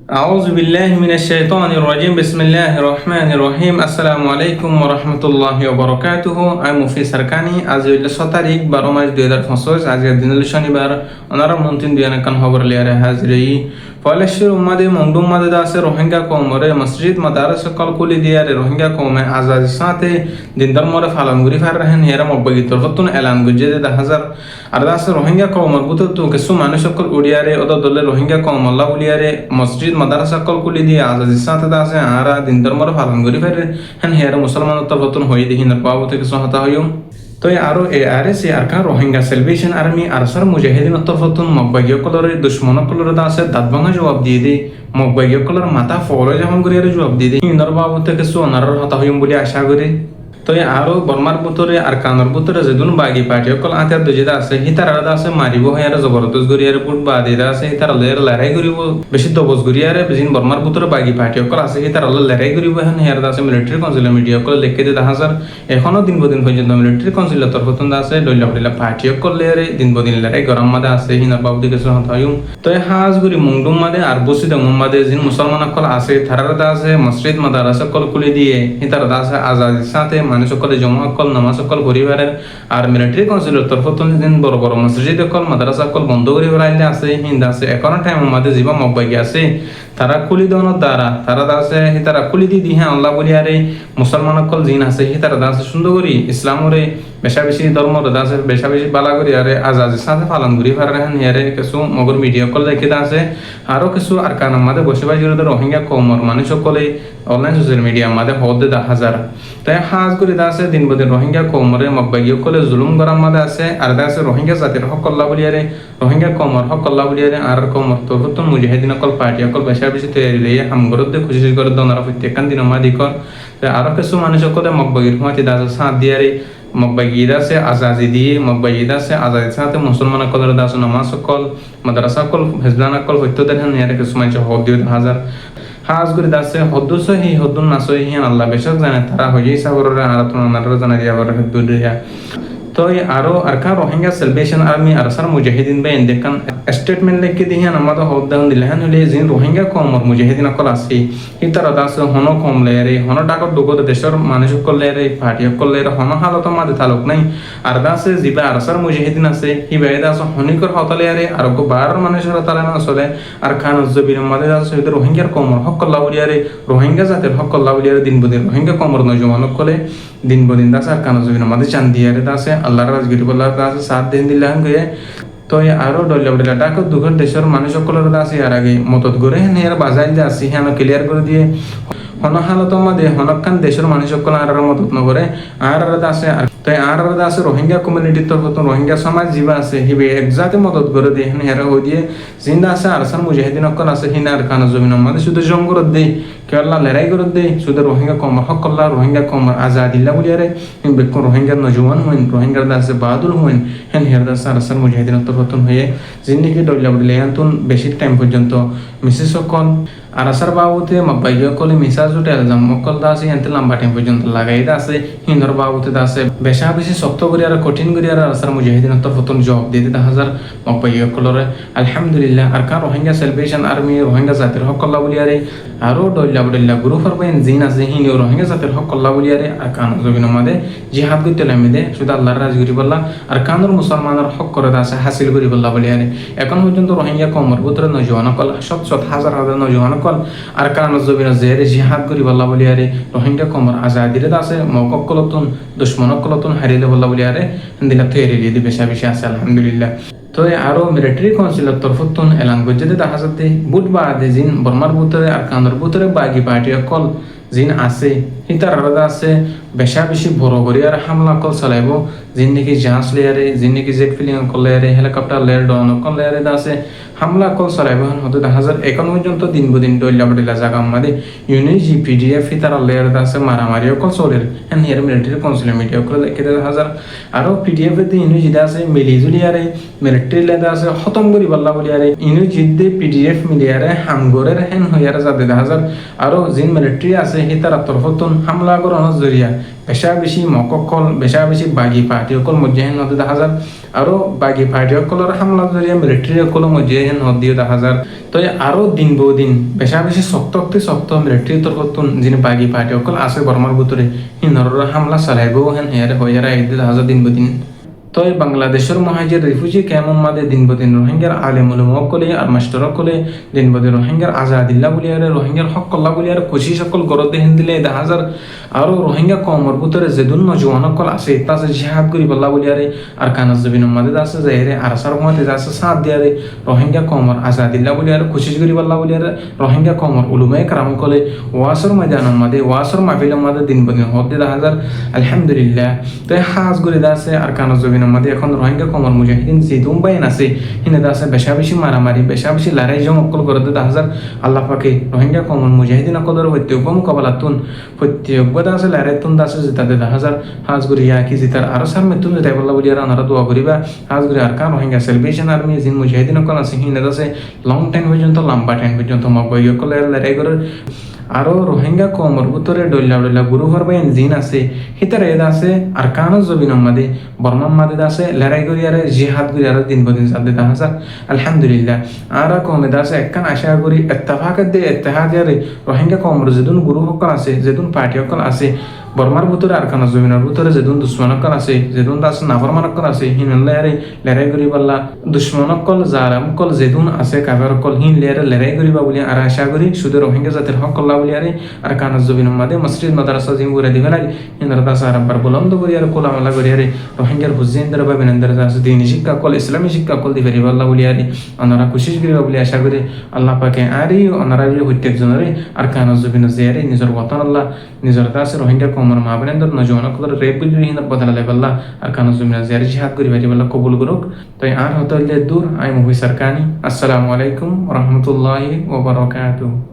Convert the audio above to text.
أعوذ بالله من الشيطان الرجيم بسم الله الرحمن الرحيم السلام عليكم ورحمة الله وبركاته আমি মুফি সরকানি আজ হইল 7 তারিখ 12 মার্চ 2025 আজকের দিন হলো শনিবার ওনারা মন্ত্রী দিয়ান কান খবর লিয়ারে হাজিরি ফলেশ্বর উম্মাদে মংডুম মাদে দাসে রোহিঙ্গা কওমরে মসজিদ মাদারস সকল কুলি দিয়ারে রোহিঙ্গা কওমে আজাদি সাথে দিন ধর্মরে ফালান গুরি ফার রহেন হেরা মব্বগি তরফতুন এলান গুজে দে হাজার আর দাসে রোহিঙ্গা কওমর বুতো তো কিছু মানুষ সকল উড়িয়ারে ওদ দলে রোহিঙ্গা কওম আল্লাহ উলিয়ারে মসজিদ মাদারস সকল কুলি দিয়ে আজাদি সাথে দাসে আরা দিন ধর্মরে ফালান গুরি ফার হেন হেরা মুসলমান তরফতুন হই দিহিন পাবতে কিছু হতা হইম তো আরো ARS আরকা রোহিঙ্গা সেলিব্রেশন আর্মি আরসার মুজাহিদিন তরফতুন মকবাগিয় কলরে দুশ্মন কলরে দাসে দাদভাঙা জবাব দিয়ে দে মকবাগিয় কলর মাথা ফলো যখন করে জবাব দিয়ে দে ইন্দর বাবতে কিছু অনার হতা হইম বলে আশা করি তো আরো বর্মার বুতরে আর কানর বুতরে যেদুন বাগি পার্টি অকল আতার দুজিদা আছে হিতার আলাদা আছে মারিব হয় আর জবরদস্ত গরিয়ারে বুট বাদিরা আছে হিতার লের লড়াই করিব বেশি দবজ গরিয়ারে বেজিন বর্মার বুতরে বাগি পার্টি অকল আছে হিতার লড়াই করিব হেন হেয়ার আছে মিলিটারি কাউন্সিল মিডিয়া অকল লেখকে দে হাজার এখনো দিন বদিন পর্যন্ত মিলিটারি কাউন্সিলের তরফতন আছে দৈলা বডিলা পার্টি অকল লেরে দিন বদিন লড়াই গরম মাদে আছে হিনার বাবদি কিছু হতায়ুম তো হাজ গুরি মুংডুম মাদে আর বসি দং মাদে জিন মুসলমান অকল আছে থারারদা আছে মসজিদ মাদারাস অকল কুলি দিয়ে হিতার আছে আজাদি সাথে মানুষ সকলে জমা সকল নামাজ সকল পরিবারের আর মিলিটারি কাউন্সিলের তরফতন দিন বড় বড় মসজিদ সকল মাদ্রাসা সকল বন্ধ করে ফেলাইলে আছে হিন্দা আছে এখন টাইম আমাদের জীবা মব্বাগি আছে তারা কুলি দনের দ্বারা তারা আছে তারা কুলি দি হ্যাঁ আল্লাহ বলি আরে মুসলমান সকল জিন আছে তারা আছে সুন্দর করি ইসলামরে বেশা বেশি ধর্ম আছে বেশা বেশি বালা করি আরে আজাদের সাথে পালন করি ফারে হেন হেরে কিছু মগর মিডিয়া সকল দেখে আছে আরো কিছু আর কান আমাদের বসে বাই রোহিঙ্গা কমর মানুষ সকলে অনলাইন সোশ্যাল মিডিয়া আমাদের হদে 10,000 তাই হাজ করে আছে দিন বদিন রোহিঙ্গা কমরে মব্বাগি সকলে জুলুম গরাম মাদে আছে আর আছে রোহিঙ্গা জাতির হক আল্লাহ বলি আরে রোহিঙ্গা কমর হক আল্লাহ বলি আরে আর কমর তো মুজাহিদিন সকল পার্টি সকল বেশা বেশি তৈরি লইয়ে হামগরতে খুশি করে দনারা প্রত্যেকখান দিন আমাদি কর আরো কিছু মানুষ সকলে মব্বাগির হুঁয়াতি দাসে সাথ দিয়ারে মব্বাগির আছে আজাদি দিয়ে মব্বাগির আছে আজাদি সাথে মুসলমান সকলের দাস নামাজ সকল মাদ্রাসা সকল হেজদান সকল হত্যদের হেন ইয়ারে কিছু মানুষ হদ দিয়ে হাজার হাজ করে দাসে হদ্দুস হি হদ্দুন নাসই হি আল্লাহ বেশক জানে তারা হয়ে সাগরের আরাতন নারা জানা দিয়া বড় দূর দিয়া তো আরো আরকা রোহিঙ্গা সেলিব্রেশন আর্মি আরসার মুজাহিদিন বে ইন্দেকান স্টেটমেন্ট লিখে দিহান আমাদের হদ্দান দিলেন হলে জিন রোহিঙ্গা কমর মুজাহিদিন সকল আছে ইতার দাস হন কম লেরে হন ডাকর দুগত দেশের মানুষ সকল লেরে পার্টি সকল লেরে হন হালত মাদে তালুক নাই আর দাসে জিবা আরসার মুজাহিদিন আছে হি বে দাস হনিকর হতলে আরে আর গো বার মানুষের তালে না চলে আর খান জবির মাদে দাস রোহিঙ্গার কমর হক আল্লাহ বলিয়ারে রোহিঙ্গা জাতের হক আল্লাহ বলিয়ারে দিন বদিন রোহিঙ্গা কমর নজমান সকলে দিন বদিন দাস আর খান জবির মাদে চান দিয়ারে দাসে আল্লাহর রাজগিরি বল্লাহ দাসে সাথ দিন দিলাম গে তো আরো ডল্লা বডিলা ডাক দুঘর দেশের মানুষ সকলের আছে আর আগে মতত করে হেন এর বাজাইল যে আসি হেন ক্লিয়ার করে দিয়ে হন হালত মাদে হনকান দেশের মানুষ সকল আর মতত নগরে আর আছে তাই আর আছে রোহিঙ্গা কমিউনিটির তরফ রোহিঙ্গা সমাজ জীবা আছে হিবে একজাতে মদত করে দিয়ে হেন হেরা হয়ে দিয়ে জিন্দা আছে আরসার মুজাহিদিন সকল আছে হিনার খান জমিন মাদে শুধু জঙ্গরত দেই কেরলা লড়াই করে দেই শুধু রোহিঙ্গা কমর হকল্লা রোহিঙ্গা কমর আজাদিল্লা বলিয়ারে বেকন রোহিঙ্গা নজওয়ান হইন রোহিঙ্গার দাসে বাহাদুর হইন হেন হের দাসে আরসার মুজাহিদিন তরফতুন হয়ে জিন্দিগি ডল্লা বডিলে এন্তন বেশি টাইম পর্যন্ত মিসেস সকল আরসার বাবুতে মব্বাইয়া কলে মিসাজ উঠে আলজাম মকল দাসে এনতে লম্বা টাইম পর্যন্ত লাগাই দাসে হিন্দর বাবুতে দাসে বেশা বেশি শক্ত করি আর কঠিন করি আর আরসার মুজাহিদিন তরফতুন জবাব দিয়ে 10,000 মব্বাইয়া কলরে আলহামদুলিল্লাহ আর কার রোহিঙ্গা সেলিব্রেশন আর্মি রোহিঙ্গা জাতির হক আল্লাহ বলিয়ারে আরো ডল্লা বডিল্লা গ্রুপ আর বাইন জিন আছে হিনি রোহিঙ্গা জাতির হক আল্লাহ বলিয়ারে আর কান জবিন মাদে জিহাদ করতে লামিদে শুধু আল্লাহর রাজগিরি বল্লা আর কানুর মুসলমানের হক করে দাসে হাসিল করি বল্লা বলিয়ারে এখন পর্যন্ত রোহিঙ্গা কমর বুতরে নজওয়ান কল শত হাজার হাজার নজওয়ান কল আর কান জবিন জেরে জিহাদ করি বল্লা বলিয়ারে রোহিঙ্গা কমর আজাদিরে দাসে মকক কলতুন দুশ্মন কলতুন হারিলে বল্লা বলিয়ারে দিলা তৈরি দিয়ে বেশা বেশি আছে আলহামদুলিল্লাহ তো আরো মিলিটারি কাউন্সিলের তরফতুন এলান গজ্জেদে দেখা যাতে বুধবার জিন বর্মার বুতরে আর কান্দর বুতরে বাগি পার্টি কল জিন আছে হিতার আলাদা আছে বেশা বেশি বড় করে আর হামলা কল চালাইব জিন নাকি জাহাজ লেয়ারে জিন নাকি জেট ফিলিং কল লেয়ারে হেলিকপ্টার লেয়ার ডন কল লেয়ারে আছে হামলা কল চালাইব হতে 10,000 পর্যন্ত দিন বদিন ডইলা বডিলা জায়গা আমাদের ইউনিজি পিডিএফ হিতার লেয়ারে আছে মারামারি কল চলের হেন হের মিলিটারি কাউন্সিল মিডিয়া কল লেখে 10,000 আরো পিডিএফ এ ইউনিজি আছে মিলিজুলিয়ারে মিলিটারি লেদা আছে খতম করি বল্লা বলিয়ারে ইউনিজি দে পিডিএফ মিলিয়ারে হামগরের হেন হইয়ারে যা 10,000 আরো জিন মিলিটারি আছে হিতার তরফতুন হামলা করানোর জরিয়া বেশা বেশি মককল বেশা বেশি বাগি পার্টি সকল মুজাহিদ 10,000 আরো বাকি পার্টি সকলের হামলা জরিয়া মিলিটারি সকল মধ্যে হেন হদিও দেখা যায় তো আরো দিন বহুদিন বেশা বেশি শক্ত মিলিটারি তরফতুন যিনি বাকি পার্টি সকল আছে বর্মার ভিতরে হিনর হামলা চালাইবো হেন হেয়ারে হইয়ারা এই দেখা যায় দিন বহুদিন তো বাংলাদেশের মহাজের রিফিউজি কেমন মাদে দিন বদিন রোহিঙ্গার আলেমুল মকলে আর মাস্টার সকলে দিন বদিন রোহিঙ্গার আজাদিল্লা বলিয়ারে রোহিঙ্গার হক কল্লা বলিয়ারে খুশি সকল গরদ দেহেন দিলে দেখা হাজার আরো রোহিঙ্গা কমর ভিতরে যেদুন নজওয়ান সকল আছে তাছে জিহাদ করি বল্লা বলিয়ারে আর কানাজ জবিন মাদে আছে যাইরে আর সার মহাতে আছে সাথ দিয়ারে রোহিঙ্গা কমর আজাদিল্লা বলিয়ারে খুশি করি বল্লা বলিয়ারে রোহিঙ্গা কমর উলুমায়ে কারাম কলে ওয়াসর ময়দান মাদে ওয়াসর মাহফিল মাদে দিন বদিন হদ দেখা হাজার আলহামদুলিল্লাহ তো হাজ করি আছে আর কানাজ জবিন আমাদের এখন রোহিঙ্গা কমর মুজাহিদিন যে দুম্বাইন আছে হিনে আছে বেশা বেশি মারামারি বেশা বেশি লড়াই জং অকল করে হাজার আল্লাহ পাকে রোহিঙ্গা কমর মুজাহিদিন অকলের প্রত্যেক মোকাবেলাতুন প্রত্যেক আছে লড়াই তুন আছে যে তাদের হাজার হাজগুড়ি কি জিতার আরো সার মেতুন যেটাই বললা বলি আর আনারা দোয়া করিবা হাজগুড়ি আর কান রোহিঙ্গা সেলিব্রেশন আর্মি যিনি মুজাহিদিন অকল আছে হিনে আছে লং টাইম পর্যন্ত লম্বা টাইম পর্যন্ত মবই অকলের লড়াই করে আরো রোহিঙ্গা কমর ভিতরে ডল্লা গুরু হরবাইন জিন আছে হিতারে এদ আছে আর কানো জবিন মাদে বর্মান মাদে আছে লড়াই করিয়ারে জিহাদ করিয়ারে দিন বদিন সাদে তাহাসা আলহামদুলিল্লাহ আর কমে আছে একখান আশা করি ইত্তেফাকাত দে ইত্তেহাদিয়ারে রোহিঙ্গা কমর যেদুন গুরু হকল আছে যেদুন পার্টি হকল আছে বর্মার ভিতরে আর কানো জমিনের ভিতরে যেদুন দুশ্মনকল আছে যেদুন আছে নাফরমানকল আছে হিন লেয়ারে লড়াই করি পাল্লা দুশ্মনকল জারামকল যেদুন আছে কাবেরকল হিন লেয়ারে লড়াই করিবা বলি আর আশা করি শুধু রোহিঙ্গা জাতির হক কল্লা বলি আরে আর কানো জমিনের মাদে মসজিদ মাদ্রাসা জিম করে দিবে লাগে হিনর দাসা আরবার বুলন্দ করি আর কোলামলা করি আরে রোহিঙ্গার হুজেন্দ্র বা বিনন্দ্র আছে দিনী শিক্ষা কল ইসলামী শিক্ষা কল দিবে পাল্লা বলি আরে ওনারা কোশিশ করিবা বলি আশা করি আল্লাহ পাকে আরে ওনারা প্রত্যেকজনের আর কানো জমিনের জিয়ারে নিজের ওয়াতন আল্লাহ নিজের দাসে রোহিঙ্গা কমর মা বিনন্দ্র নজওয়ান কল রেপ বিল হিন বদলা পাল্লা আর কানো জমিনের জিয়ারে জিহাদ করি পাল্লা কবুল করুক তাই আর হতে দূর আই মুভি সরকানি আসসালামু আলাইকুম ওয়া রাহমাতুল্লাহি ওয়া বারাকাতুহু।